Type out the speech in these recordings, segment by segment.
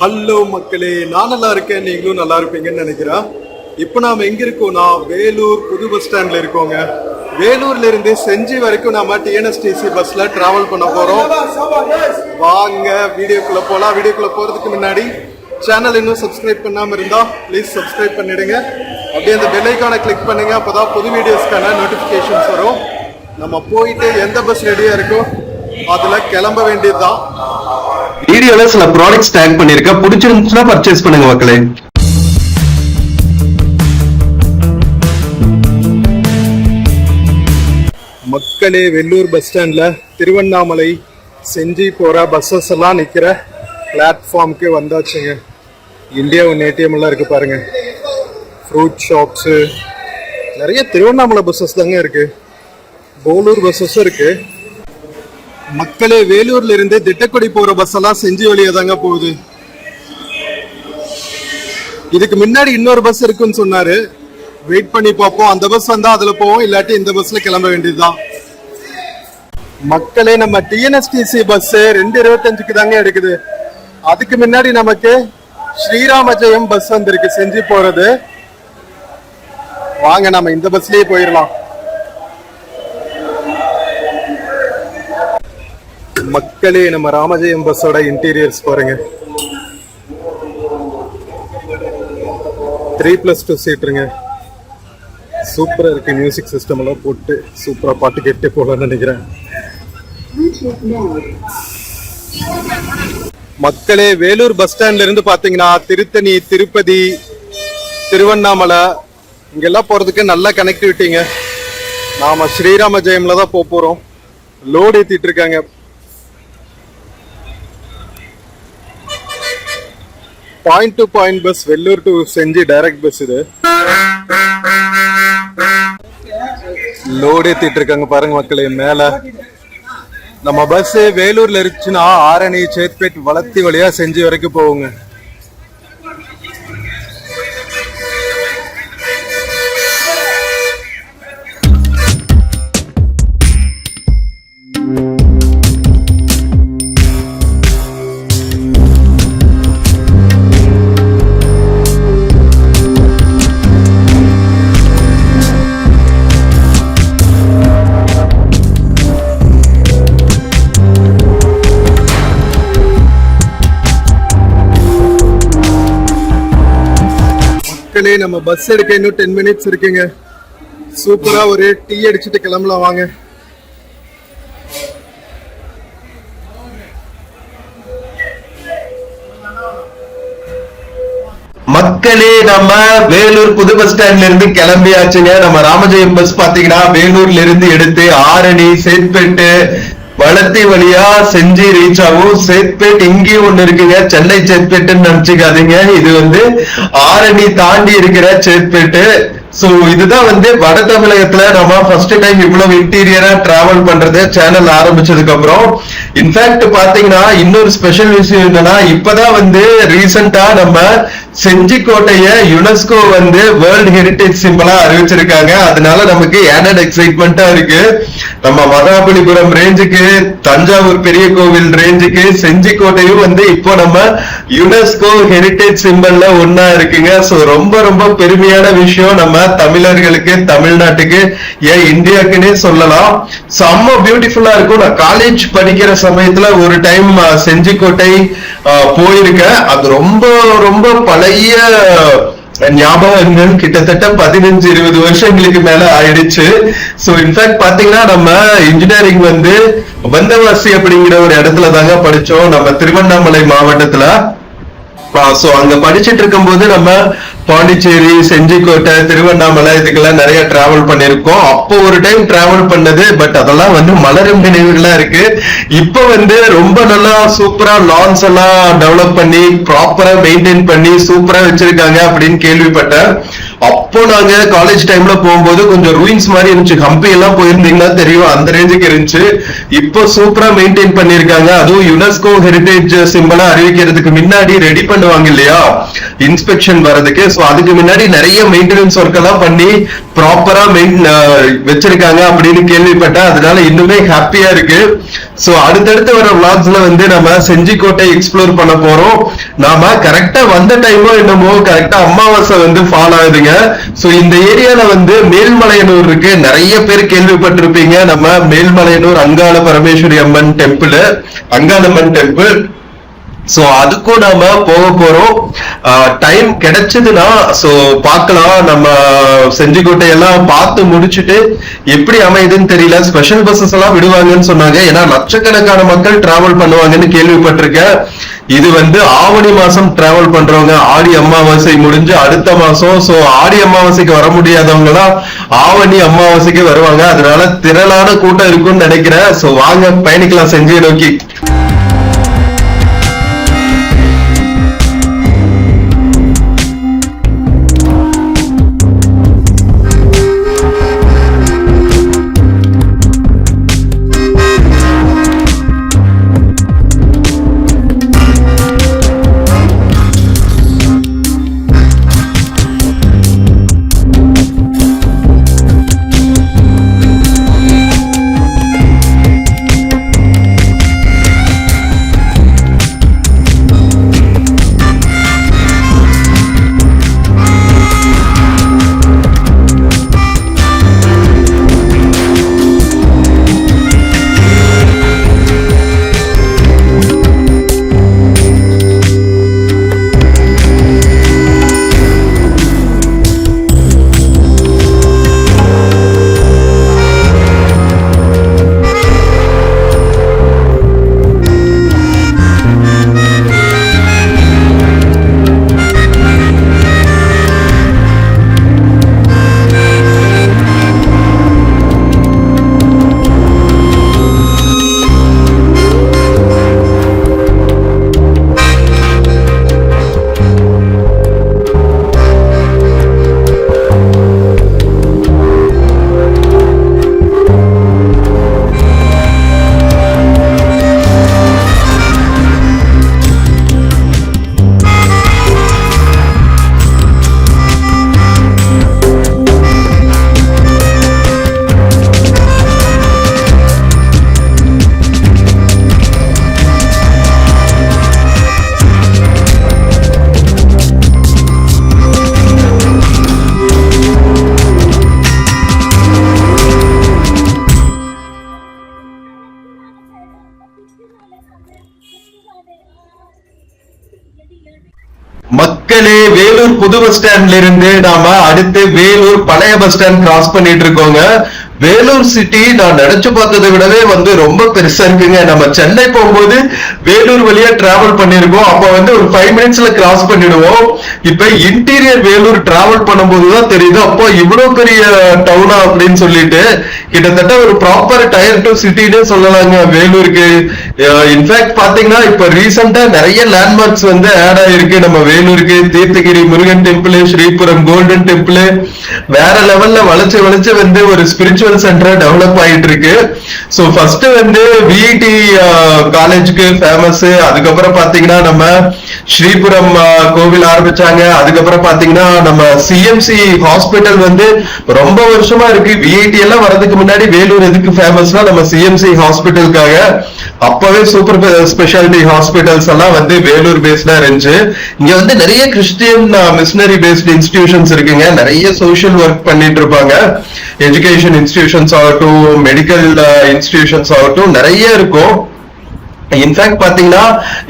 Hello மக்களே, நான் நல்லா இருக்கேன், நீங்களும் நல்லா இருப்பீங்கன்னு நினைக்கிறேன். இப்போ நாம எங்க இருக்கோம்னா வேலூர் புது பஸ் ஸ்டாண்ட்ல இருக்கோங்க. வேலூர்ல இருந்து செஞ்சி வரைக்கும் நாம டிஎன்எஸ்டிசி பஸ்ல டிராவல் பண்ண போறோம். வாங்க வீடியோக்குள்ள போலாம். வீடியோக்குள்ள போறதுக்கு முன்னாடி சேனல் இன்னும் சப்ஸ்கிரைப் பண்ணாம இருந்தா ப்ளீஸ் சப்ஸ்கிரைப் பண்ணிடுங்க. அப்படியே அந்த பெல் ஐகானை கிளிக் பண்ணுங்க, அப்பதான் புது வீடியோஸ்க்கான நோட்டிபிகேஷன்ஸ் வரும். நம்ம போயிட்டு எந்த பஸ் ரெடியா இருக்கோ அதுல கிளம்ப வேண்டியதுதான். வீடியோல சில ப்ராடக்ட்ஸ் டேக் பண்ணிருக்கேன், பிடிச்சிருந்துச்சுன்னா பர்ச்சேஸ் பண்ணுங்க மக்களே. மக்களே, வெள்ளூர் பஸ் ஸ்டாண்ட்ல திருவண்ணாமலை செஞ்சி போற பஸ்ஸஸ் எல்லாம் நிக்கிற பிளாட்ஃபார்முக்கு வந்தாச்சுங்க. இந்தியா ஒன் ஏடிஎம் எல்லாம் இருக்கு பாருங்க. ஃப்ரூட் ஷாப்ஸ், நிறைய திருவண்ணாமலை பஸ்ஸஸ் தாங்க இருக்கு. போலூர் பஸ்ஸஸும் இருக்கு. மக்களே, வேலூர்ல இருந்து திட்டக்குடி போற பஸ் எல்லாம் செஞ்சி வழியா தாங்க போகுது. இதுக்கு முன்னாடி இன்னொரு பஸ் இருக்குன்னு சொன்னாரு. வெயிட் பண்ணி பார்ப்போம். அந்த பஸ் வந்தா அதுல போவோம், இல்லாட்டி இந்த பஸ்ல கிளம்ப வேண்டியதுதான். மக்களே, நம்ம டிஎன்எஸ்டிசி பஸ் 2:25 தாங்க எடுக்குது. அதுக்கு முன்னாடி நமக்கு ஸ்ரீராம ஜெயம் பஸ் வந்திருக்கு செஞ்சி போறது. வாங்க நம்ம இந்த பஸ்லயே போயிடலாம். மக்களே, நம்ம ராமஜெயம் பஸ்ஸோட இன்டீரியர்ஸ் பாருங்க. 3+2 சீட்டுங்க. சூப்பரா இருக்கு. மியூசிக் சிஸ்டம் எல்லாம் போட்டு சூப்பரா பாட்டு கேட்டு போலாம்னு நினைக்கிறேன். மக்களே, வேலூர் பஸ் ஸ்டாண்ட்ல இருந்து பாத்தீங்கன்னா திருத்தணி, திருப்பதி, திருவண்ணாமலை இங்கெல்லாம் போறதுக்கு நல்ல கனெக்டிவிட்டிங்க. நாம ஸ்ரீராம ஜெயம்ல தான் போறோம். லோடு ஏத்திட்டு இருக்காங்க. Point to point bus, Vellore to Senji direct bus. இது லோடு ஏத்திட்டு இருக்காங்க பாருங்க மக்களே. மேல நம்ம பஸ் வேலூர்ல இருந்துச்சுன்னா ஆரணி, சேத்பேட், வளத்தி வழியா செஞ்சி வரைக்கும் போகுங்க. நம்ம பஸ் எடுக்க இன்னும் 10 மினிட்ஸ் இருக்குங்க. சூப்பரா ஒரு டீ அடிச்சுட்டு கிளம்பலாம் வாங்க. மக்களே, நம்ம வேலூர் புது பஸ் ஸ்டாண்ட்ல இருந்து கிளம்பியாச்சுங்க. நம்ம ராமஜெயம் பஸ் பாத்தீங்கன்னா வேலூர்ல இருந்து எடுத்து ஆரணி, சேத்பேட்டு, வளத்தி வழியா செஞ்சி ரீச் ஆகும். சேத்பேட் இங்கேயும் ஒண்ணு இருக்குங்க, சென்னை சேத்பேட்டுன்னு நினைச்சுக்காதீங்க. இது ஆரணி தாண்டி இருக்கிற சேத்பேட்டு. சோ இதுதான் வட தமிழகத்துல நம்ம ஃபர்ஸ்ட் டைம் இவ்வளவு இன்டீரியரா டிராவல் பண்றது சேனல் ஆரம்பிச்சதுக்கு அப்புறம். இன்ஃபேக்ட் பாத்தீங்கன்னா இன்னொரு ஸ்பெஷல் விஷயம் என்னன்னா, இப்பதான் ரீசெண்டா நம்ம செஞ்சி கோட்டைய யுனெஸ்கோ வேர்ல்ட் ஹெரிடேஜ் சிம்பலா அறிவிச்சிருக்காங்க. அதனால நமக்கு ஆடட் எக்ஸைட்மெண்டா இருக்கு. நம்ம மகாபலிபுரம் ரேஞ்சுக்கு, தஞ்சாவூர் பெரிய கோவில் ரேஞ்சுக்கு செஞ்சி கோட்டையும் இப்போ நம்ம யுனெஸ்கோ ஹெரிடேஜ் சிம்பல்ல ஒன்னா இருக்குங்க. சோ ரொம்ப ரொம்ப பெருமையான விஷயம் நம்ம தமிழர்களுக்கு, தமிழ்நாட்டுக்கு, ஏன் இந்தியாக்குன்னே சொல்லலாம். செம்ம பியூட்டிஃபுல்லா இருக்கும். நான் காலேஜ் படிக்கிற சமயத்துல ஒரு டைம் செஞ்சி கோட்டை போயிருக்கேன். அது ரொம்ப ரொம்ப பழைய ஞாபகங்கள், கிட்டத்தட்ட 15-20 வருஷங்களுக்கு மேல ஆயிடுச்சு. சோ இன்ஃபேக்ட் பாத்தீங்கன்னா நம்ம இன்ஜினியரிங் வந்தவாசி அப்படிங்கிற ஒரு இடத்துல தாங்க படிச்சோம், நம்ம திருவண்ணாமலை மாவட்டத்துல. சோ அங்க படிச்சுட்டு இருக்கும் போது நம்ம பாண்டிச்சேரி, செஞ்சிக்கோட்டை, திருவண்ணாமலை இதுக்கெல்லாம் நிறைய டிராவல் பண்ணிருக்கோம். அப்போ ஒரு டைம் டிராவல் பண்ணது. பட் அதெல்லாம் மலரும் நினைவுகளா இருக்கு. இப்ப ரொம்ப நல்லா சூப்பரா லான்ஸ் எல்லாம் டெவலப் பண்ணி ப்ராப்பரா மெயின்டைன் பண்ணி சூப்பரா வச்சிருக்காங்க அப்படின்னு கேள்விப்பட்டேன். அப்போ நாங்க காலேஜ் டைம்ல போகும்போது கொஞ்சம் ரூயின்ஸ் மாதிரி இருந்துச்சு. ஹம்பி எல்லாம் போயிருந்தீங்கன்னா தெரியும், அந்த ரேஞ்சுக்கு இருந்துச்சு. இப்போ சூப்பரா மெயின்டைன் பண்ணிருக்காங்க. அதுவும் யுனெஸ்கோ ஹெரிடேஜ் சிம்பலா அறிவிக்கிறதுக்கு முன்னாடி ரெடி பண்ணுவாங்க இல்லையா இன்ஸ்பெக்ஷன் வர்றதுக்கு. சோ அதுக்கு முன்னாடி நிறைய மெயின்டெனன்ஸ் ஒர்க் எல்லாம் பண்ணி ப்ராப்பரா வச்சிருக்காங்க அப்படின்னு கேள்விப்பட்டேன். அதனால இன்னுமே ஹாப்பியா இருக்கு. சோ அடுத்தடுத்து வர vlogsல வந்து நம்ம செஞ்சிக்கோட்டை எக்ஸ்ப்ளோர் பண்ண போறோம். நாம கரெக்டா வந்த டைமோ என்னமோ கரெக்டா அமாவாசை வந்து ஃபால் ஆகுதுங்க. சோ இந்த ஏரியால வந்து மேல்மலையனூர் இருக்கு, நிறைய பேர் கேள்விப்பட்டிருப்பீங்க. நம்ம Melmalayanur Angala Parameswari Amman temple, Angalamman temple. So அதுக்கும் நாம போக போறோம். டைம் கிடைச்சதுன்னா சோ பார்க்கலாம். நம்ம செஞ்சிக்கோட்டை எல்லாம் பார்த்து முடிச்சுட்டு எப்படி அமையுதுன்னு தெரியல. ஸ்பெஷல் பஸ்ஸஸ் எல்லாம் விடுவாங்கன்னு சொன்னாங்க. ஏன்னா லட்சக்கணக்கான மக்கள் டிராவல் பண்ணுவாங்கன்னு கேள்விப்பட்டிருக்கேன். இது வந்து ஆவணி மாசம் டிராவல் பண்றவங்க, ஆடி அமாவாசை முடிஞ்சு அடுத்த மாசம். சோ ஆடி அமாவாசைக்கு வர முடியாதவங்க எல்லாம் ஆவணி அமாவாசைக்கு வருவாங்க. அதனால திரளான கூட்டம் இருக்கும்னு நினைக்கிறேன். சோ வாங்க பயணிக்கலாம் செஞ்சியை நோக்கி. மக்களே, வேலூர் புது பஸ் ஸ்டாண்ட்ல இருந்து நாம அடுத்து வேலூர் பழைய பஸ் ஸ்டாண்ட் கிராஸ் பண்ணிட்டு இருக்கோங்க. வேலூர் சிட்டி நான் நினைச்சு பார்த்ததை விடவே வந்து ரொம்ப பெருசா இருக்குங்க. நம்ம சென்னை போகும்போது வேலூர் வழியா டிராவல் பண்ணிருக்கோம். அப்ப வந்து ஒரு 5 மினிட்ஸ்ல கிராஸ் பண்ணிடுவோம். இப்ப இன்டீரியர் வேலூர் டிராவல் பண்ணும்போதுதான் தெரியுது அப்போ இவ்வளவு பெரிய டவுனா அப்படின்னு சொல்லிட்டு. கிட்டத்தட்ட ஒரு ப்ராப்பர் டயர் 2 சிட்டினே சொல்லலாங்க வேலூருக்கு. இன்ஃபேக்ட் பாத்தீங்கன்னா இப்ப ரீசெண்டா நிறைய லேண்ட்மார்க்ஸ் வந்து ஆட் ஆயிருக்கு நம்ம வேலூருக்கு. Theerthagiri Murugan temple, Sripuram golden temple, வேற லெவல்ல வளைச்சு வந்து ஒரு ஸ்பிரிச்சுவல் சென்டர் டெவலப் ஆயிட்டு இருக்கு. சோ ஃபர்ஸ்ட் வந்து விஐடி காலேஜுக்கு ஃபேமஸ். அதுக்கப்புறம் பாத்தீங்கன்னா நம்ம ஸ்ரீபுரம் கோவில் ஆரம்பிச்சாங்க. அதுக்கப்புறம் பாத்தீங்கன்னா நம்ம சிஎம்சி ஹாஸ்பிட்டல் வந்து ரொம்ப வருஷமா இருக்கு. விஐடி எல்லாம் வரதுக்கு முன்னாடி வேலூர் எதுக்கு ஃபேமஸ்னா நம்ம சிஎம்சி ஹாஸ்பிட்டலுக்காக. அப்பவே சூப்பர் ஸ்பெஷாலிட்டி ஹாஸ்பிட்டல்ஸ் எல்லாம் வந்து வேலூர் பேஸ்டா இருந்துச்சு. இங்க வந்து நிறைய கிறிஸ்டியன் மிஷனரி பேஸ்ட் இன்ஸ்டிடியூஷன்ஸ் இருக்குங்க. நிறைய சோஷியல் ஒர்க் பண்ணிட்டு இருப்பாங்க. எஜுகேஷன் இன்ஸ்டிடியூஷன்ஸ் ஆகட்டும், மெடிக்கல் இன்ஸ்டிடியூஷன்ஸ் ஆகட்டும், நிறைய இருக்கும். இன்ஃபேக்ட் பாத்தீங்கன்னா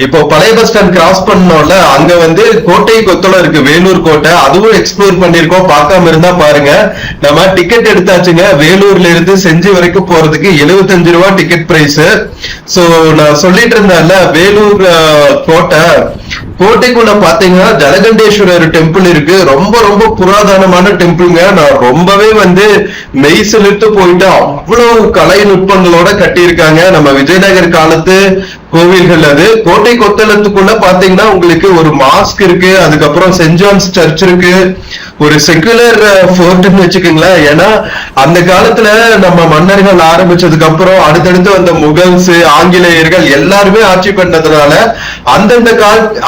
இப்போ பழைய பஸ் ஸ்டாண்ட் கிராஸ் பண்ணோம்ல, அங்க வந்து கோட்டை கொத்தளம் இருக்கு, வேலூர் கோட்டை. அதுவும் எக்ஸ்ப்ளோர் பண்ணிருக்கோம். பார்க்காம இருந்தா பாருங்க. நம்ம டிக்கெட் எடுத்தாச்சுங்க. வேலூர்ல இருந்து செஞ்சி வரைக்கும் போறதுக்கு 75 ரூபா டிக்கெட் பிரைஸ். சோ நான் சொல்லிட்டு இருந்தேன்ல வேலூர் கோட்டைக்குள்ள பாத்தீங்கன்னா ஜலகண்டேஸ்வரர் டெம்பிள் இருக்கு. ரொம்ப ரொம்ப புராதனமான டெம்பிள்ங்க. நான் ரொம்பவே வந்து மெய் செலுத்து போயிட்டு அவ்வளவு கலை நுட்பங்களோட கட்டியிருக்காங்க. நம்ம விஜயநகர் காலத்து கோவில்கள். அது கோட்டை கொத்தளத்துக்குள்ள பாத்தீங்கன்னா உங்களுக்கு ஒரு மாஸ்க் இருக்கு, அதுக்கப்புறம் சென்ட் ஜான்ஸ் சர்ச் இருக்கு, ஒரு செக்குலர் ஃபோர்ட்னு வச்சுக்கோங்களேன். ஏன்னா அந்த காலத்துல நம்ம மன்னர்கள் ஆரம்பிச்சதுக்கு அப்புறம் அடுத்தடுத்து வந்த முகல்ஸ், ஆங்கிலேயர்கள் எல்லாருமே ஆட்சி பண்ணதுனால அந்தந்த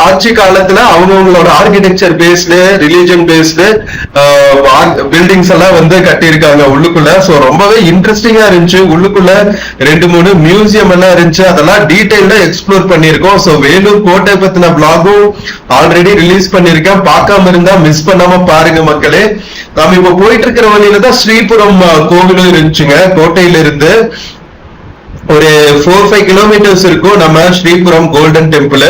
ஆட்சி காலத்துல அவங்களோட architecture based, religion based buildings எல்லாம் வந்து கட்டியிருக்காங்க உள்ளுக்குள்ள. சோ ரொம்பவே இன்ட்ரெஸ்டிங்கா இருந்துச்சு. உள்ளுக்குள்ள 2-3 மியூசியம் எல்லாம் இருந்துச்சு, அதெல்லாம் டீடைல்டா எக்ஸ்ப்ளோர் பண்ணிருக்கோம். சோ வேலூர் கோட்டை பத்தின பிளாகும் ஆல்ரெடி ரிலீஸ் பண்ணிருக்கேன், பார்க்காம இருந்தா மிஸ் பண்ணாம பாருங்க மக்களே. நாம இப்ப போயிட்டு இருக்கிற வழியில தான் ஸ்ரீபுரம் கோவிலும் இருந்துச்சுங்க. கோட்டையில இருந்து ஒரு 4-5 கிலோமீட்டர்ஸ் இருக்கும் நம்ம ஸ்ரீபுரம் கோல்டன் டெம்பிள்.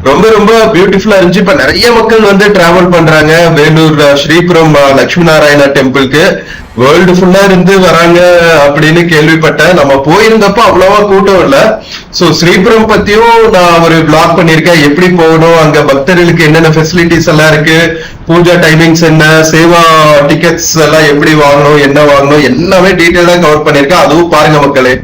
ரொம்ப ரொம்ப பியூட்டிஃபுல்லா இருந்துச்சு. இப்ப நிறைய மக்கள் வந்து டிராவல் பண்றாங்க வேலூர் ஸ்ரீபுரம் லட்சுமி நாராயணா டெம்பிளுக்கு. வேர்ல்டு ஃபுல்லா இருந்து வராங்க அப்படின்னு கேள்விப்பட்டேன். நம்ம போயிருந்தப்போ அவ்வளவா கூட்டம் இல்ல. சோ ஸ்ரீபுரம் பத்தியும் நான் ஒரு பிளாக் பண்ணிருக்கேன், எப்படி போகணும், அங்க பக்தர்களுக்கு என்னென்ன ஃபெசிலிட்டிஸ் எல்லாம் இருக்கு, பூஜா டைமிங்ஸ் என்ன, சேவா டிக்கெட்ஸ் எல்லாம் எப்படி வாங்கணும், என்ன வாங்கணும், எல்லாமே டீட்டெயிலா கவர் பண்ணிருக்கேன். அதுவும் பாருங்க மக்களே.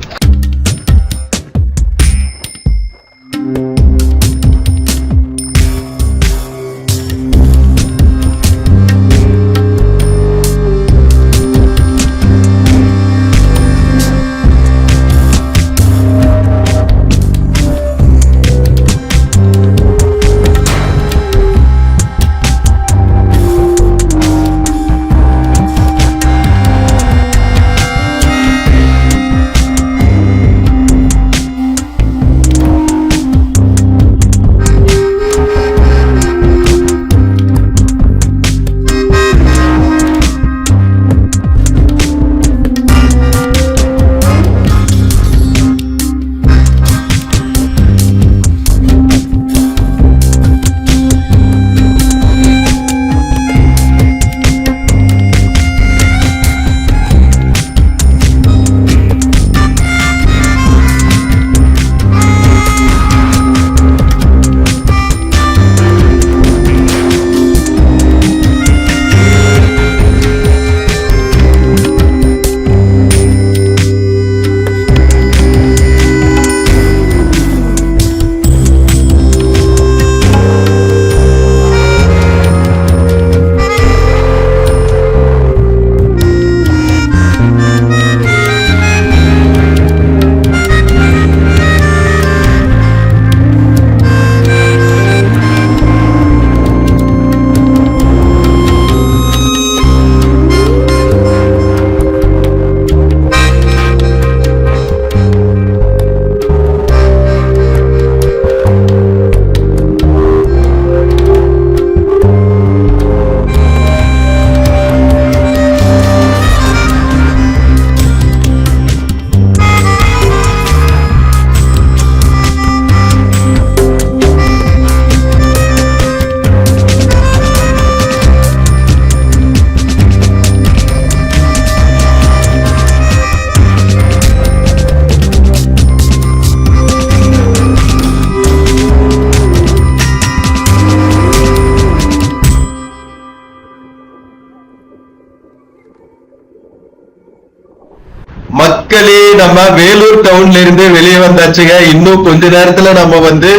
மக்களே, நம்ம வேலூர் டவுன்ல இருந்து வெளியே வந்தாச்சுங்க. இன்னும் கொஞ்ச நேரத்துல நம்ம வந்து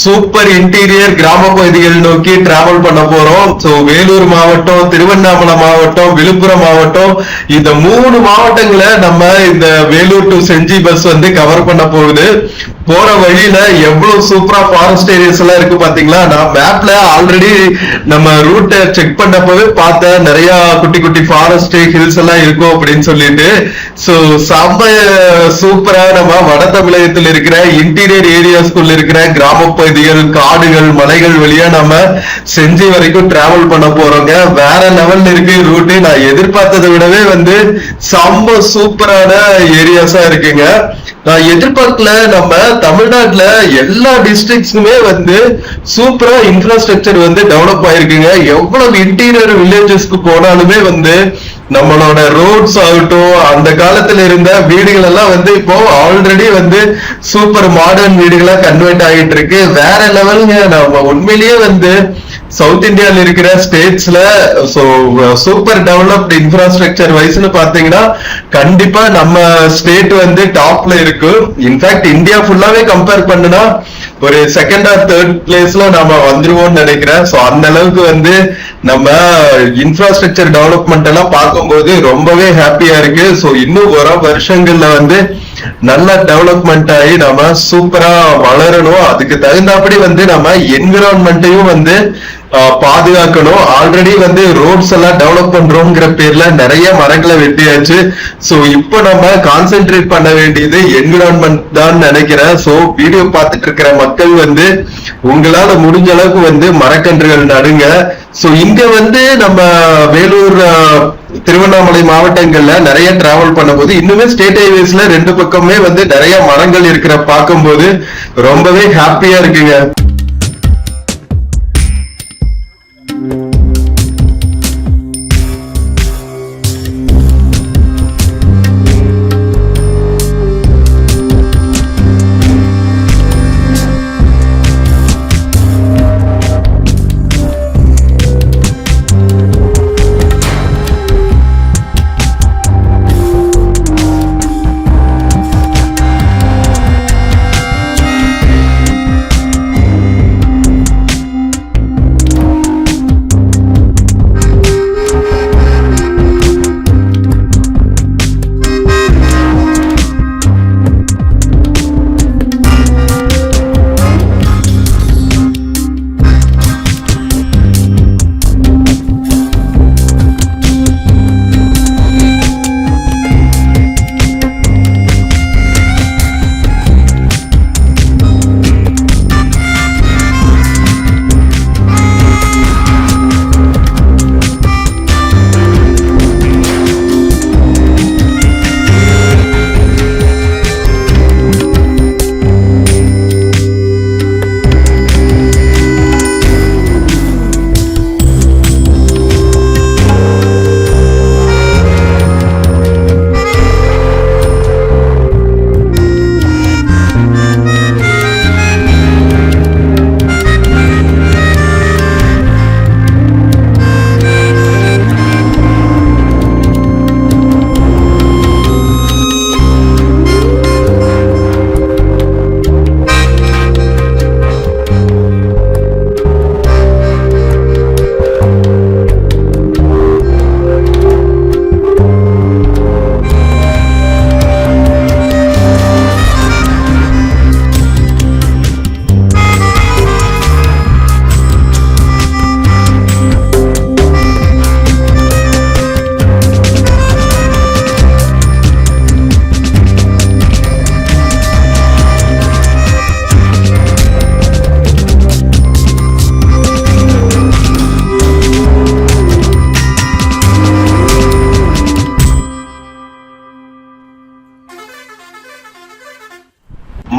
சூப்பர் இன்டீரியர் கிராம பகுதிகள் நோக்கி டிராவல் பண்ண போறோம். சோ வேலூர் மாவட்டம், திருவண்ணாமலை மாவட்டம், விழுப்புரம் மாவட்டம், இந்த 3 மாவட்டங்களை நம்ம இந்த வேலூர் டு செஞ்சி பஸ் வந்து கவர் பண்ண போகுது. போற வழியில எவ்வளவு சூப்பரா ஃபாரஸ்ட் ஏரியாஸ் எல்லாம் இருக்கு பாத்தீங்களா. நான் மேப்ல ஆல்ரெடி நம்ம ரூட்டை செக் பண்ணப்பவே பார்த்தேன், நிறைய குட்டி குட்டி ஃபாரஸ்ட் ஹில்ஸ் எல்லாம் இருக்கும் அப்படின்னு சொல்லிட்டு. சோ செம்ம சூப்பரா நம்ம வட தமிழகத்தில் இருக்கிற இன்டீரியர் ஏரியாஸ்குள்ள இருக்கிற கிராம பகுதிகள், காடுகள், மலைகள் வழியா நம்ம செஞ்சி வரைக்கும் டிராவல் பண்ண போறோங்க. வேற லெவல்ல இருக்கு ரூட்டு. நான் எதிர்பார்த்ததை விடவே வந்து செம்ம சூப்பரான ஏரியாஸா இருக்குங்க. நான் எதிர்பார்க்கல, நம்ம தமிழ்நாட்டுல எல்லா டிஸ்ட்ரிக்ட்ஸுமே வந்து சூப்பரா இன்ஃப்ராஸ்ட்ரக்சர் வந்து டெவலப் ஆயிருக்குங்க. எவ்வளவு இன்டீரியர் வில்லேஜஸ்க்கு போனாலுமே வந்து நம்மளோட ரோட்ஸ் ஆகட்டும், அந்த காலத்துல இருந்த வீடுகள் எல்லாம் வந்து இப்போ ஆல்ரெடி வந்து சூப்பர் மாடர்ன் வீடுகளா கன்வெர்ட் ஆகிட்டு இருக்கு. வேற லெவலுங்க. நம்ம உண்மையிலேயே வந்து சவுத் இந்தியால இருக்கிற ஸ்டேட்ஸ்ல சூப்பர் டெவலப்டு இன்ஃப்ராஸ்ட்ரக்சர் வைஸ்னு பாத்தீங்கன்னா கண்டிப்பா நம்ம ஸ்டேட் வந்து டாப்ல இருக்கு. இருக்கு. இன்ஃபேக்ட் இந்தியா ஃபுல்லாவே கம்பேர் பண்ணுனா ஒரு செகண்ட் ஆர் தேர்ட் பிளேஸ்ல நாம வந்துருவோம்னு நினைக்கிறேன். சோ அந்த அளவுக்கு வந்து நம்ம இன்ஃப்ராஸ்ட்ரக்சர் டெவலப்மெண்ட் எல்லாம் பார்க்கும்போது ரொம்பவே ஹாப்பியா இருக்கு. சோ இன்னும் வர வருஷங்கள்ல வந்து நல்லா டெவலப்மெண்ட் ஆகி நம்ம சூப்பரா வளரணும். அதுக்கு தகுந்தாப்படி வந்து நம்ம என்விரான்மெண்ட்டையும் வந்து பாதுகாக்கணும். ஆல்ரெடி வந்து ரோட்ஸ் எல்லாம் டெவலப் பண்றோம்ங்கிற பேர்ல நிறைய மரங்களை வெட்டியாச்சு. சோ இப்போ நம்ம கான்சென்ட்ரேட் பண்ண வேண்டியது என்விரான்மெண்ட் தான் நினைக்கிறேன். சோ வீடியோ பார்த்துட்டு இருக்கிற மக்கள் வந்து உங்களால முடிஞ்ச அளவுக்கு வந்து மரக்கன்றுகள் நடுங்க. சோ இங்க வந்து நம்ம வேலூர் திருவண்ணாமலை மாவட்டங்கள்ல நிறைய டிராவல் பண்ணும்போது இன்னுமே ஸ்டேட் ஹைவேஸ்ல ரெண்டு பக்கமே வந்து நிறைய மரங்கள் இருக்கிற பார்க்கும்போது ரொம்பவே ஹாப்பியா இருக்குங்க.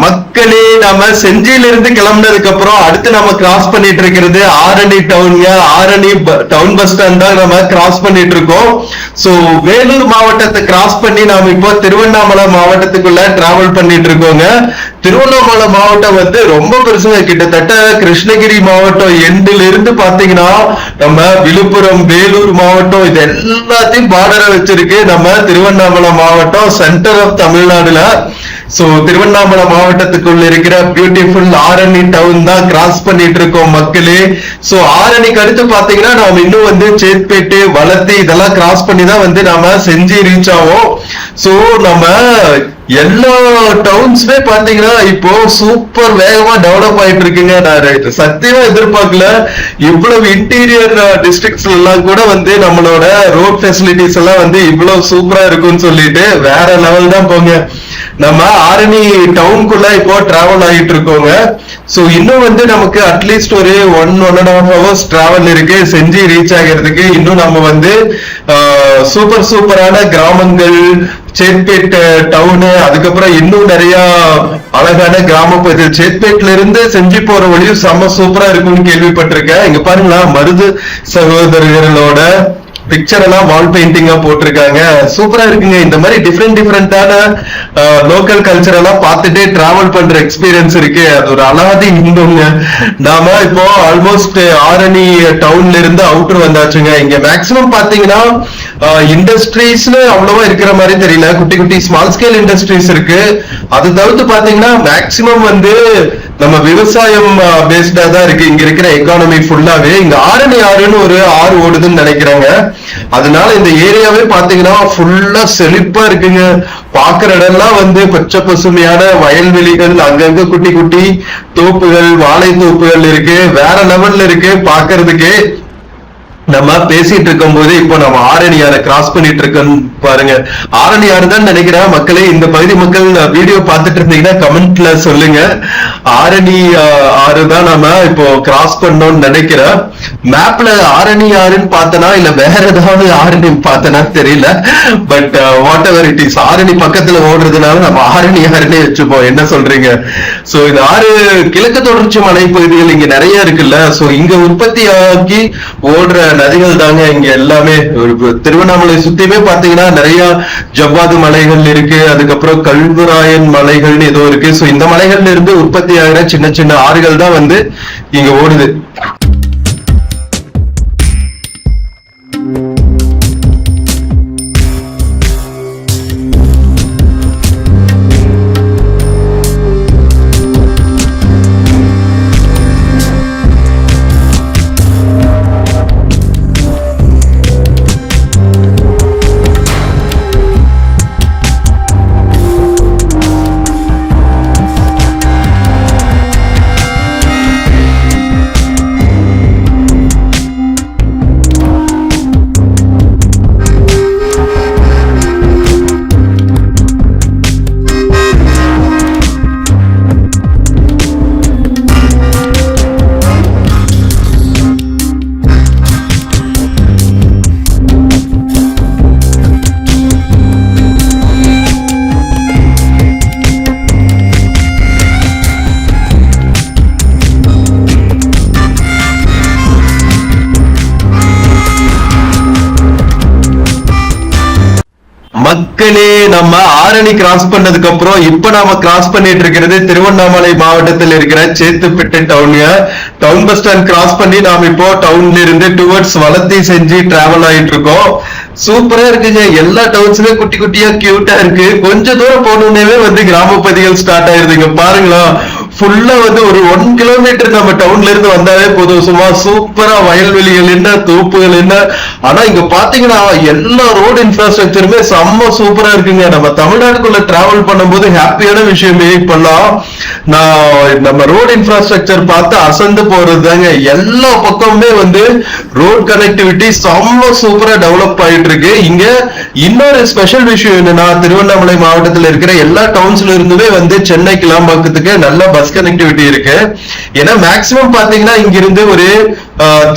மக்களே, நம்ம செஞ்சியில இருந்து கிளம்பினதுக்கு அப்புறம் அடுத்து நம்ம கிராஸ் பண்ணிட்டு இருக்கிறது ஆரணி டவுன்ங்க. ஆரணி டவுன் பஸ் ஸ்டாண்ட் தான் நம்ம கிராஸ் பண்ணிட்டு இருக்கோம். சோ வேலூர் மாவட்டத்தை கிராஸ் பண்ணி நாம இப்போ திருவண்ணாமலை மாவட்டத்துக்குள்ள டிராவல் பண்ணிட்டு இருக்கோங்க. திருவண்ணாமலை மாவட்டம் வந்து ரொம்ப பெருசுங்க. கிட்டத்தட்ட கிருஷ்ணகிரி மாவட்டம் எண்டில இருந்து பாத்தீங்கன்னா நம்ம விழுப்புரம், வேலூர் மாவட்டம் இது எல்லாத்தையும் பார்டரை வச்சிருக்கு நம்ம திருவண்ணாமலை மாவட்டம், சென்டர் ஆஃப் தமிழ்நாடுல. சோ திருவண்ணாமலை மாவட்டத்துக்குள்ள இருக்கிற பியூட்டிஃபுல் ஆரணி டவுன் தான் கிராஸ் பண்ணிட்டு இருக்கோம் மக்களே. சோ ஆரணிக்கு அடுத்து பாத்தீங்கன்னா நாம இன்னும் வந்து சேத்பேட்டு, வளத்தி இதெல்லாம் கிராஸ் பண்ணி தான் வந்து நாம செஞ்சி ரீச் ஆகும். சோ நம்ம எல்லா டவுன்ஸ்மே பாத்தீங்கன்னா இப்போ சூப்பர் வேகமா டெவலப் ஆயிட்டு இருக்குங்க. நான் சத்தியமா எதிர்பார்க்கல இவ்வளவு இன்டீரியர் டிஸ்ட்ரிக்ட்ஸ்ல எல்லாம் கூட வந்து நம்மளோட ரோட் ஃபெசிலிட்டிஸ் எல்லாம் வந்து இவ்வளவு சூப்பரா இருக்குன்னு சொல்லிட்டு வேற லெவல் தான் போங்க. நம்ம ஆரணி டவுனுக்குள்ள இப்போ டிராவல் ஆகிட்டு இருக்கோங்க. சோ இன்னும் வந்து நமக்கு அட்லீஸ்ட் ஒரு 1.5 hours டிராவல் இருக்கு செஞ்சி ரீச் ஆகிறதுக்கு. இன்னும் நம்ம வந்து சூப்பரான கிராமங்கள், சேத்பேட் டவுனு, அதுக்கப்புறம் இன்னும் நிறைய அழகான கிராமப்பகுதி. சேத்பேட்ல இருந்து செஞ்சி போற வழியும் செம்ம சூப்பரா இருக்கும்னு கேள்விப்பட்டிருக்கேன். இங்க பாருங்களா, மருது சகோதரர்களோட பிக்சர் எல்லாம் வால் பெயிண்டிங்கா போட்டிருக்காங்க. சூப்பரா இருக்குங்க. இந்த மாதிரி டிஃப்ரெண்டான லோக்கல் கல்ச்சர் எல்லாம் பார்த்துட்டே டிராவல் பண்ற எக்ஸ்பீரியன்ஸ் இருக்கு. அது ஒரு அலாதி இன்பங்க. நாம இப்போ ஆல்மோஸ்ட் ஆரணி டவுன்ல இருந்து அவுட்டர் வந்தாச்சுங்க. இங்க மேக்சிமம் பாத்தீங்கன்னா இண்டஸ்ட்ரீஸ்ல அவ்வளவா இருக்கிற மாதிரி தெரியல. குட்டி குட்டி ஸ்மால் ஸ்கேல் இண்டஸ்ட்ரீஸ் இருக்கு. அது தவிர்த்து பாத்தீங்கன்னா மேக்சிமம் வந்து நம்ம விவசாயம் பேஸ்டா தான் இருக்கு இங்க இருக்கிற எக்கானமி ஃபுல்லாவே. இங்க ஆரணி ஆறுன்னு ஒரு ஆறு ஓடுதுன்னு நினைக்கிறாங்க. அதனால இந்த ஏரியாவே பாத்தீங்கன்னா ஃபுல்லா செழிப்பா இருக்குங்க. பாக்குற இடம்லாம் வந்து பச்சை பசுமையான வயல்வெளிகள், அங்கங்க குட்டி குட்டி தோப்புகள், வாழை தோப்புகள் இருக்கு. வேற லெவல்ல இருக்கு பாக்குறதுக்கு. நம்ம பேசிட்டு இருக்கும் போது இப்போ நம்ம ஆரணியாரை கிராஸ் பண்ணிட்டு இருக்கோம் பாருங்க. ஆரணியாறு தான் நினைக்கிறேன் மக்களே. இந்த பகுதி மக்கள் வீடியோ பார்த்துட்டு இருந்தீங்கன்னா கமெண்ட்ல சொல்லுங்க. ஆரணி ஆறு தான் நம்ம இப்போ கிராஸ் பண்ணோம்னு நினைக்கிறேன். மேப்ல ஆரணி ஆறுன்னு பார்த்தனா இல்ல வேற ஏதாவது ஆரணி பார்த்தனா தெரியல. But what ever it is, Arani பக்கத்துல ஓடுறதுனால நம்ம ஆரணி ஆறுனே வச்சுப்போம். என்ன சொல்றீங்க? சோ இந்த ஆறு கிழக்கு தொடர்ச்சி மலைப்பகுதிகள் இங்க நிறைய இருக்குல்ல. சோ இங்க உற்பத்தி ஆக்கி ஓடுற நதிகள் தாங்க இங்க எல்லாமே. திருவண்ணாமலை சுத்தியுமே பாத்தீங்கன்னா நிறைய ஜவ்வாது மலைகள் இருக்கு. அதுக்கப்புறம் கல்வராயன் மலைகள்னு ஏதோ இருக்கு. சோ இந்த மலைகள்ல இருந்து உற்பத்தி ஆகிற சின்ன சின்ன ஆறுகள் தான் வந்து இங்க ஓடுது. மக்களே, நம்ம ஆரணி கிராஸ் பண்ணதுக்கு அப்புறம் இப்ப நாம கிராஸ் பண்ணிட்டு இருக்கிறது திருவண்ணாமலை மாவட்டத்தில் இருக்கிற Chetpet town bus stand cross பண்ணி நாம இப்போ டவுன்ல இருந்து டுவர்ட்ஸ் வளத்தி செஞ்சு டிராவல் ஆயிட்டு இருக்கோம். சூப்பரா இருக்குங்க. எல்லா டவுன்ஸுமே குட்டி குட்டியா கியூட்டா இருக்கு. கொஞ்ச தூரம் போனோடனே வந்து கிராமப்பகுதிகள் ஸ்டார்ட் ஆயிருதுங்க. பாருங்களா, ஃபுல்லா வந்து ஒரு 1 கிலோமீட்டர் நம்ம டவுன்ல இருந்து வந்தாலே போதும். சும்மா சூப்பரா வயல்வெளிகள் என்ன, தோப்புகள் என்ன. ஆனா இங்க பாத்தீங்கன்னா எல்லா ரோடு இன்ஃப்ராஸ்ட்ரக்சருமே செம்ம சூப்பரா இருக்குங்க. நம்ம தமிழ்நாட்டுக்குள்ள டிராவல் பண்ணும்போது ஹாப்பியான விஷயமே இப்பெல்லாம் நம்ம ரோடு இன்ஃப்ராஸ்ட்ரக்சர் பார்த்து அசந்து போறது தாங்க. எல்லா பக்கமுமே வந்து ரோட் கனெக்டிவிட்டி செம்ம சூப்பரா டெவலப் ஆயிட்டு இருக்கு. இங்க இன்னொரு ஸ்பெஷல் விஷயம் என்னன்னா, திருவண்ணாமலை மாவட்டத்தில் இருக்கிற எல்லா டவுன்ஸ்ல இருந்துமே வந்து சென்னை கிளாம்பாக்கத்துக்கு நல்ல பஸ் கனெக்டிவிட்டி இருக்கு. ஏன்னா மேக்சிமம் பாத்தீங்கன்னா இங்க இருந்து ஒரு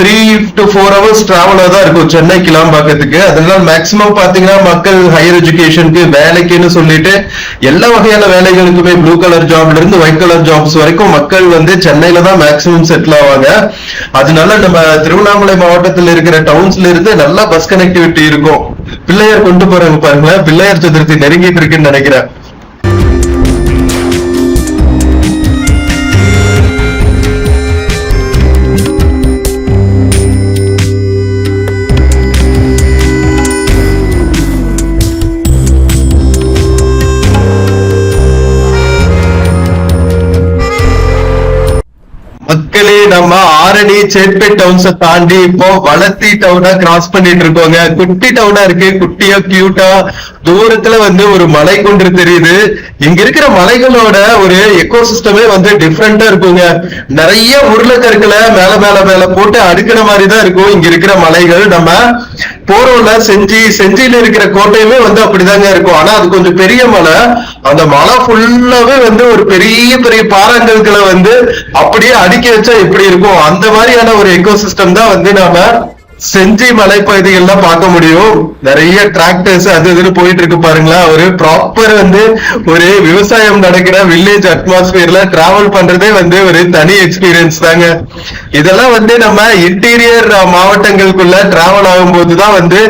3 to 4 hours டிராவலா தான் இருக்கும் சென்னை கிளாம்பாக்கத்துக்கு. அதனால மேக்சிமம் பாத்தீங்கன்னா மக்கள் ஹையர் எஜுகேஷனுக்கு, வேலைக்குன்னு சொல்லிட்டு எல்லா வகையான வேலைகளுக்குமே ப்ளூ கலர் ஜாப்ல இருந்து ஒயிட் கலர் ஜாப்ஸ் வரைக்கும் மக்கள் வந்து சென்னையில தான் மேக்சிமம் செட்டில் ஆவாங்க. அதனால நம்ம திருவண்ணாமலை மாவட்டத்தில் இருக்கிற டவுன்ஸ்ல இருந்து நல்லா பஸ் கனெக்டிவிட்டி இருக்கும். பிள்ளையார் கொண்டு போறாங்க பாருங்க. பிள்ளையார் சதுர்த்தி நெருங்கிட்டு இருக்குன்னு நினைக்கிறேன். மக்களே, நம்ம ஆரணி சேட்பேட் டவுன்ஸை தாண்டி இப்போ வளத்தி டவுனா கிராஸ் பண்ணிட்டு இருக்கோங்க. குட்டி டவுனா இருக்கு, குட்டியா கியூட்டா. தூரத்துல வந்து ஒரு மலை குன்று தெரியுது. இங்க இருக்கிற மலைகளோட ஒரு எக்கோசிஸ்டமே வந்து டிஃப்ரெண்டா இருக்குங்க. நிறைய உருளைக்கற்களை மேல மேல மேல போட்டு அடுக்கிற மாதிரி தான் இருக்கும் இங்க இருக்கிற மலைகள். நம்ம போறோம்ல செஞ்சியில இருக்கிற கோட்டையுமே வந்து அப்படிதாங்க இருக்கும். ஆனா அது கொஞ்சம் பெரிய மலை. அந்த மலை ஃபுல்லாவே வந்து ஒரு பெரிய பெரிய பாறாங்கற்களை வந்து அப்படியே அடுக்கி வச்சா எப்படி இருக்கும், அந்த மாதிரியான ஒரு எக்கோசிஸ்டம் தான் வந்து நாம செஞ்சி மலைப்பகுதிகள்லாம் பார்க்க முடியும். நிறைய டிராக்டர்ஸ் அது இதுன்னு போயிட்டு இருக்கு பாருங்களா. ஒரு ப்ராப்பர் வந்து ஒரு விவசாயம் நடக்கிற வில்லேஜ் அட்மாஸ்பியர்ல டிராவல் பண்றதே வந்து ஒரு தனி எக்ஸ்பீரியன்ஸ் தாங்க. இதெல்லாம் வந்து நம்ம இன்டீரியர் மாவட்டங்களுக்குள்ள டிராவல் ஆகும்போதுதான் வந்து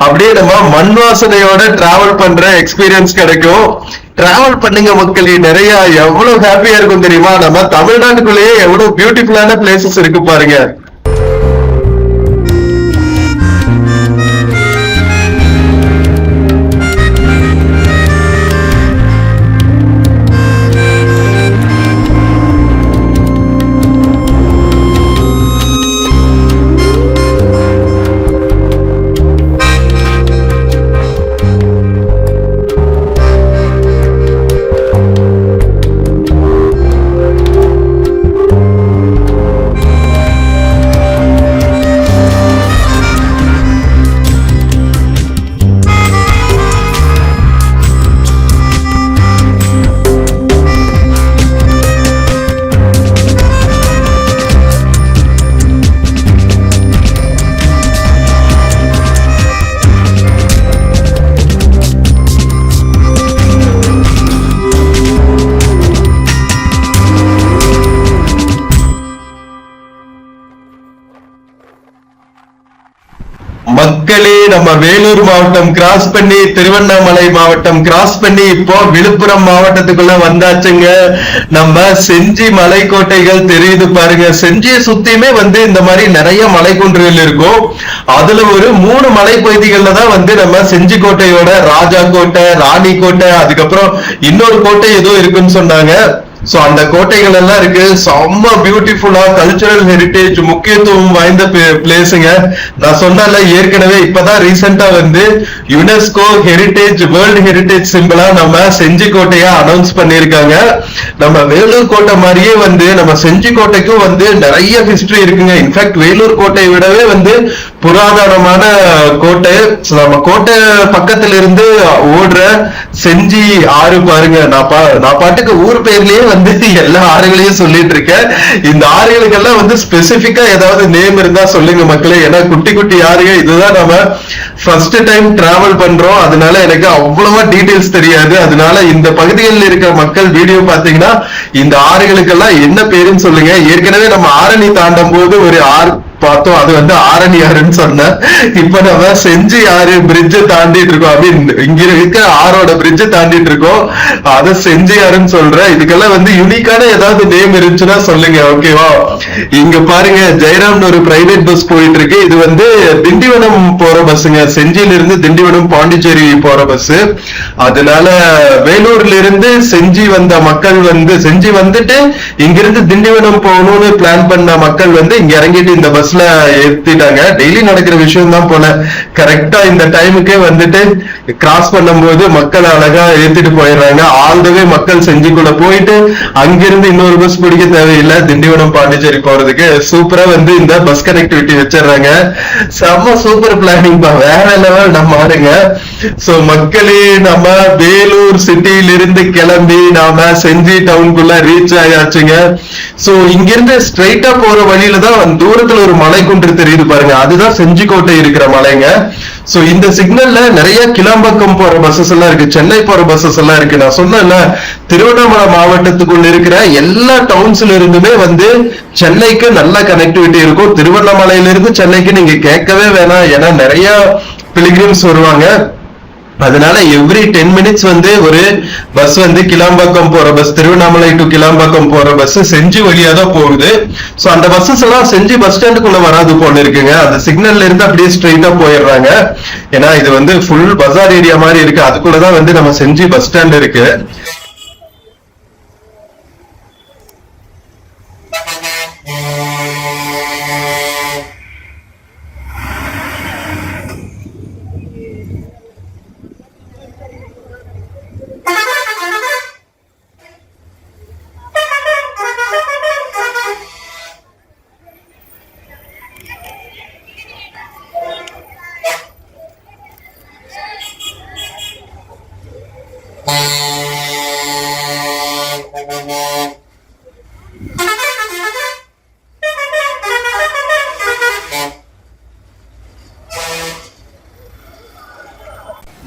அப்படியே நம்ம மண் வாசனையோட டிராவல் பண்ற எக்ஸ்பீரியன்ஸ் கிடைக்கும். டிராவல் பண்ணுங்க மக்களே, நிறைய எவ்வளவு ஹாப்பியா இருக்கும் தெரியுமா. நம்ம தமிழ்நாட்டுக்குள்ளேயே எவ்வளவு பியூட்டிஃபுல்லான பிளேசஸ் இருக்கு பாருங்க. மக்களே, நம்ம வேலூர் மாவட்டம் கிராஸ் பண்ணி திருவண்ணாமலை மாவட்டம் கிராஸ் பண்ணி இப்போ விழுப்புரம் மாவட்டத்துக்குள்ள வந்தாச்சுங்க. நம்ம செஞ்சி மலைக்கோட்டைகள் தெரியுது பாருங்க. செஞ்சியை சுத்தியுமே வந்து இந்த மாதிரி நிறைய மலைக்குன்றுகள் இருக்கும். அதுல ஒரு 3 மலைப்பகுதிகள்ல தான் வந்து நம்ம செஞ்சி கோட்டையோட ராஜா கோட்டை, ராணி கோட்டை, அதுக்கப்புறம் இன்னொரு கோட்டை ஏதோ இருக்குன்னு சொன்னாங்க. சோ அந்த கோட்டைகள் எல்லாம் இருக்கு. செம்ம பியூட்டிஃபுல்லா கல்ச்சரல் ஹெரிட்டேஜ் முக்கியத்துவம் வாய்ந்த பிளேஸுங்க. நான் சொன்னல ஏற்கனவே இப்பதான் ரீசெண்டா வந்து யுனெஸ்கோ ஹெரிட்டேஜ் வேர்ல்டு ஹெரிட்டேஜ் சிம்பிளா நம்ம செஞ்சி கோட்டையா அனௌன்ஸ் பண்ணிருக்காங்க. நம்ம வேலூர் கோட்டை மாதிரியே வந்து நம்ம செஞ்சி கோட்டைக்கும் வந்து நிறைய ஹிஸ்டரி இருக்குங்க. இன்ஃபேக்ட் வேலூர் கோட்டையை விடவே வந்து புராதனமான கோட்டை. நம்ம கோட்டை பக்கத்துல இருந்து ஓடுற செஞ்சி ஆறு பாருங்க. நான் பாட்டுக்கு ஊர் பேர்லயே வந்து எல்லா ஆறுகளையும் சொல்லிட்டு இருக்கேன். இந்த ஆறுகளுக்கெல்லாம் வந்து ஸ்பெசிபிக்கா ஏதாவது நேம் இருந்தா சொல்லுங்க மக்களே. ஏன்னா குட்டி குட்டி ஆறுகள், இதுதான் நம்ம ஃபர்ஸ்ட் டைம் டிராவல் பண்றோம். அதனால எனக்கு அவ்வளவா டீடைல்ஸ் தெரியாது. அதனால இந்த பகுதிகளில் இருக்கிற மக்கள் வீடியோ பாத்தீங்கன்னா இந்த ஆறுகளுக்கெல்லாம் என்ன பேருன்னு சொல்லுங்க. ஏற்கனவே நம்ம ஆரணி தாண்டும் போது ஒரு ஆறு பார்த்தோம், அது வந்து ஆரணி ஆறுன்னு சொன்னேன். இப்ப நம்ம செஞ்சி ஆறு பிரிட்ஜ் தாண்டிட்டு இருக்கோம். அப்படின்னு இங்க இருக்க ஆறோட பிரிட்ஜ் தாண்டிட்டு இருக்கோம். அதை செஞ்சி ஆறுன்னு சொல்றேன். இதுக்கெல்லாம் வந்து யூனிக்கான ஏதாவது நேம் இருந்துச்சுன்னா சொல்லுங்க, ஓகேவா. இங்க பாருங்க, ஜெயராம்னு ஒரு பிரைவேட் பஸ் போயிட்டு இருக்கு. இது வந்து திண்டிவனம் போற பஸ்ஸுங்க. செஞ்சியில இருந்து திண்டிவனம் பாண்டிச்சேரி போற பஸ். அதனால வேலூர்ல இருந்து செஞ்சி வந்த மக்கள் வந்து செஞ்சி வந்துட்டு இங்கிருந்து திண்டிவனம் போகணும்னு பிளான் பண்ண மக்கள் வந்து இங்க இறங்கிட்டு இந்த பஸ்ல ஏத்திட்டாங்க. டெய்லி நடக்கிற விஷயம் தான் போல. கரெக்டா இந்த டைமுக்கே வந்துட்டு கிராஸ் பண்ணும்போது மக்கள் அழகா ஏத்திட்டு போயிடுறாங்க. ஆல் த வே மக்கள் செஞ்சிக்குள்ள போயிட்டு அங்கிருந்து இன்னொரு பஸ் பிடிக்க தேவையில்லை திண்டிவனம் பாண்டிச்சேரி போறதுக்கு. சூப்பரா வந்து இந்த பஸ் கனெக்டிவிட்டி வச்சிடறாங்க. செம்ம சூப்பர் பிளானிங் பா, வேற லெவல். நம்ம ஆடுங்க. சோ மக்களே, நம்ம வேலூர் சிட்டியில இருந்து கிளம்பி நாம செஞ்சி டவுனுக்குள்ள ரீச் ஆயாச்சுங்க. சோ இங்கிருந்து ஸ்ட்ரைட்டா போற வழியில தான் தூரத்துல ஒரு மலை குன்று தெரியுது பாருங்க. அதுதான் செஞ்சிக்கோட்டை இருக்கிற மலைங்க. சோ இந்த சிக்னல்ல நிறைய கிளாம்பாக்கம் போற பஸ்ஸஸ் எல்லாம் இருக்கு, சென்னை போற பஸ்ஸஸ் எல்லாம் இருக்கு. நான் சொன்னேன்ல, திருவண்ணாமலை மாவட்டத்துக்குள்ள இருக்கிற எல்லா டவுன்ஸ்ல இருந்துமே வந்து சென்னைக்கு நல்ல கனெக்டிவிட்டி இருக்கும். திருவண்ணாமலையில இருந்து சென்னைக்கு நீங்க கேட்கவே வேணாம். ஏன்னா நிறைய பிலிகிரிம்ஸ் வருவாங்க. அதனால எவ்ரி 10 மினிட்ஸ் வந்து ஒரு பஸ் வந்து கிளாம்பாக்கம் போற பஸ், திருவண்ணாமலை டு கிளாம்பாக்கம் போற பஸ் செஞ்சி வழியா தான் போகுது. சோ அந்த பஸ்ஸஸ் எல்லாம் செஞ்சி பஸ் ஸ்டாண்டுக்குள்ள வராது போல இருக்குங்க. அந்த சிக்னல்ல இருந்து அப்படியே ஸ்ட்ரெயிட்டா போயிடுறாங்க. ஏன்னா இது வந்து ஃபுல் பஜார் ஏரியா மாதிரி இருக்கு. அதுக்குள்ளதான் வந்து நம்ம செஞ்சி பஸ் ஸ்டாண்ட் இருக்கு.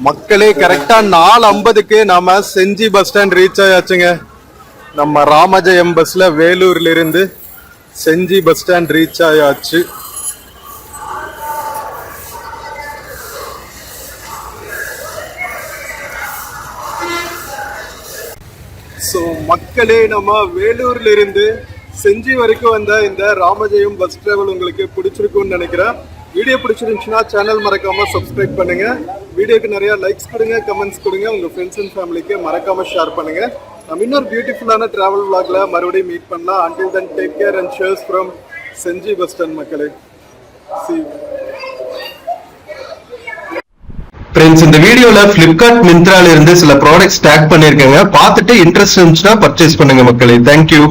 மக்களே கரெக்டா 4:50க்கு நாம செஞ்சி பஸ் ஸ்டாண்ட் ரீச் ஆயாச்சுங்க. நம்ம ராமஜெயம் பஸ்ல வேலூர்ல இருந்து செஞ்சி பஸ் ஸ்டாண்ட் ரீச் ஆயாச்சு. ஸோ மக்களே, நம்ம வேலூர்ல இருந்து செஞ்சி வரைக்கும் வந்த இந்த ராமஜெயம் பஸ் டிராவல் உங்களுக்கு பிடிச்சிருக்கும்னு நினைக்கிறேன். வீடியோ பிடிச்சிருந்துச்சுன்னா சேனல் மறக்காம சப்ஸ்கிரைப் பண்ணுங்க. வீடியோக்கு நிறைய லைக்ஸ் கொடுங்க, கமெண்ட்ஸ் கொடுங்க, உங்க ஃப்ரெண்ட்ஸ் அண்ட் ஃபேமிலிக்கு மறக்காம ஷேர் பண்ணுங்க. நம்ம இன்னொரு பியூட்டிஃபுல்லான டிராவல் vlogல மறுபடியும் மீட் பண்ணலாம். until then take care and cheers from Senji bus stand மக்களே. See you. ஃப்ரெண்ட்ஸ், இந்த வீடியோல Flipkart மிந்த்ரால இருந்து சில ப்ராடக்ட்ஸ் டேக் பண்ணிருக்கேங்க. பார்த்துட்டு இன்ட்ரெஸ்ட் இருந்துச்சுன்னா பர்ச்சேஸ் பண்ணுங்க மக்களே. தேங்க்யூ.